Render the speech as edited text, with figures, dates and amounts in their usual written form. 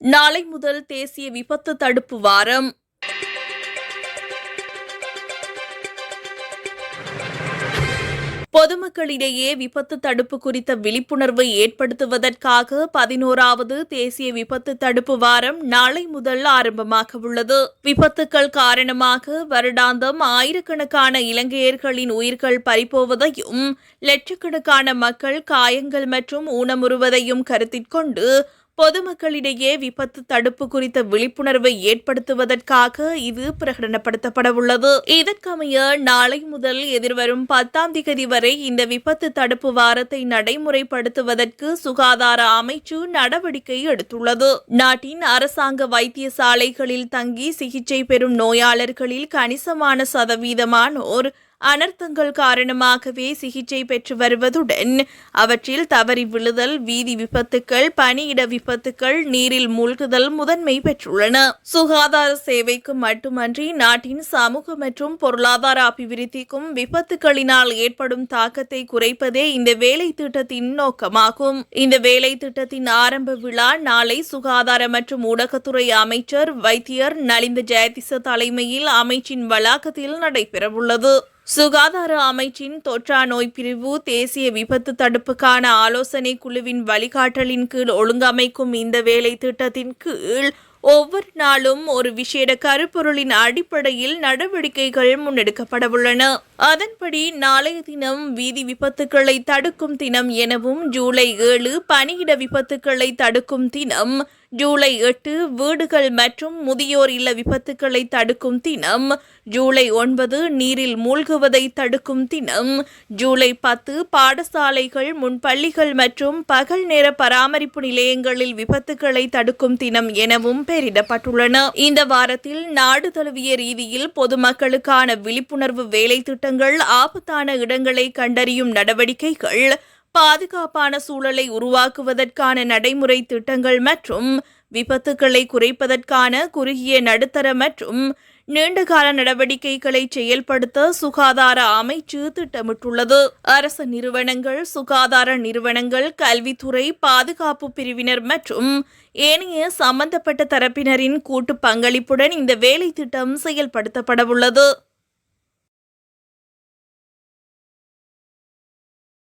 நாளை முதல் தேசிய விபத்து தடுப்பு வாரம். பொதுமக்களிடையே விபத்து தடுப்பு குறித்த விழிப்புணர்வை ஏற்படுத்துவதற்காக 11வது தேசிய விபத்து தடுப்பு வாரம் நாளை முதல் ஆரம்பமாக உள்ளது. விபத்துக்கள் காரணமாக வருடாந்தம் ஆயிரக்கணக்கான இலங்கையர்களின் உயிர்கள் பறிபோவதையும் லட்சக்கணக்கான மக்கள் காயங்கள் மற்றும் ஊனமுறுவதையும் கருத்திற்கொண்டு பொதுமக்களிடையே விபத்து தடுப்பு குறித்த விழிப்புணர்வை ஏற்படுத்துவதற்காக இது பிரகடனப்படுத்தப்படவுள்ளது. இதற்கமைய நாளை முதல் எதிர்வரும் 10ஆம் திகதி வரை இந்த விபத்து தடுப்பு வாரத்தை நடைமுறைப்படுத்துவதற்கு சுகாதார அமைச்சு நடவடிக்கை எடுத்துள்ளது. நாட்டின் அரசாங்க வைத்தியசாலைகளில் தங்கி சிகிச்சை பெறும் நோயாளர்களில் கணிசமான சதவீதமானோர் அனர்த்தங்கள் காரணமாகவே சிகிச்சை பெற்று வருவதுடன் அவற்றில் தவறி விழுதல், வீதி விபத்துக்கள், பணியிட விபத்துக்கள், நீரில் மூழ்குதல் முதன்மை பெற்றுள்ளன. சுகாதார சேவைக்கு மட்டுமன்றி நாட்டின் சமூக மற்றும் பொருளாதார அபிவிருத்திக்கும் விபத்துக்களினால் ஏற்படும் தாக்கத்தை குறைப்பதே இந்த வேலை திட்டத்தின் நோக்கமாகும். இந்த வேலை திட்டத்தின் ஆரம்ப விழா நாளை சுகாதார மற்றும் ஊடகத்துறை அமைச்சர் வைத்தியர் நலிந்த ஜெயதிச தலைமையில் அமைச்சின் வளாகத்தில் நடைபெறவுள்ளது. சுகாதார அமைச்சின் தொற்றா நோய் பிரிவு தேசிய விபத்து தடுப்புக்கான ஆலோசனை குழுவின் வழிகாட்டலின் கீழ் ஒழுங்கமைக்கும் இந்த வேலை திட்டத்தின் கீழ் ஒவ்வொரு நாளும் ஒரு விசேட கருப்பொருளின் அடிப்படையில் நடவடிக்கைகள் முன்னெடுக்கப்படவுள்ளன. அதன்படி நாளைய தினம் வீதி விபத்துக்களை தடுக்கும் தினம் எனவும், ஜூலை 7 பணியிட விபத்துக்களை தடுக்கும் தினம், ஜூலை 8 வீடுகள் மற்றும் முதியோர் இல்ல விபத்துக்களை தடுக்கும் தினம், ஜூலை 9 நீரில் மூழ்குவதை தடுக்கும் தினம், ஜூலை 10 பாடசாலைகள், முன்பள்ளிகள் மற்றும் பகல் நேர பராமரிப்பு நிலையங்களில் விபத்துக்களை தடுக்கும் தினம் எனவும் பெயரிடப்பட்டுள்ளன. இந்த வாரத்தில் நாடு தழுவிய ரீதியில் பொதுமக்களுக்கான விழிப்புணர்வு வேலை திட்டங்கள், ஆபத்தான இடங்களை கண்டறியும் நடவடிக்கைகள், பாதுகாப்பான சூழலை உருவாக்குவதற்கான நடைமுறை திட்டங்கள் மற்றும் விபத்துக்களை குறைப்பதற்கான குறுகிய, நடுத்தர மற்றும் நீண்டகால நடவடிக்கைகளை செயல்படுத்த சுகாதார அமைச்சு திட்டமிட்டுள்ளது. அரசு நிறுவனங்கள், சுகாதார நிறுவனங்கள், கல்வித்துறை, பாதுகாப்பு பிரிவினர் மற்றும் ஏனைய சம்பந்தப்பட்ட தரப்பினரின் கூட்டு பங்களிப்புடன் இந்த வேலை திட்டம் செயல்படுத்தப்படவுள்ளது.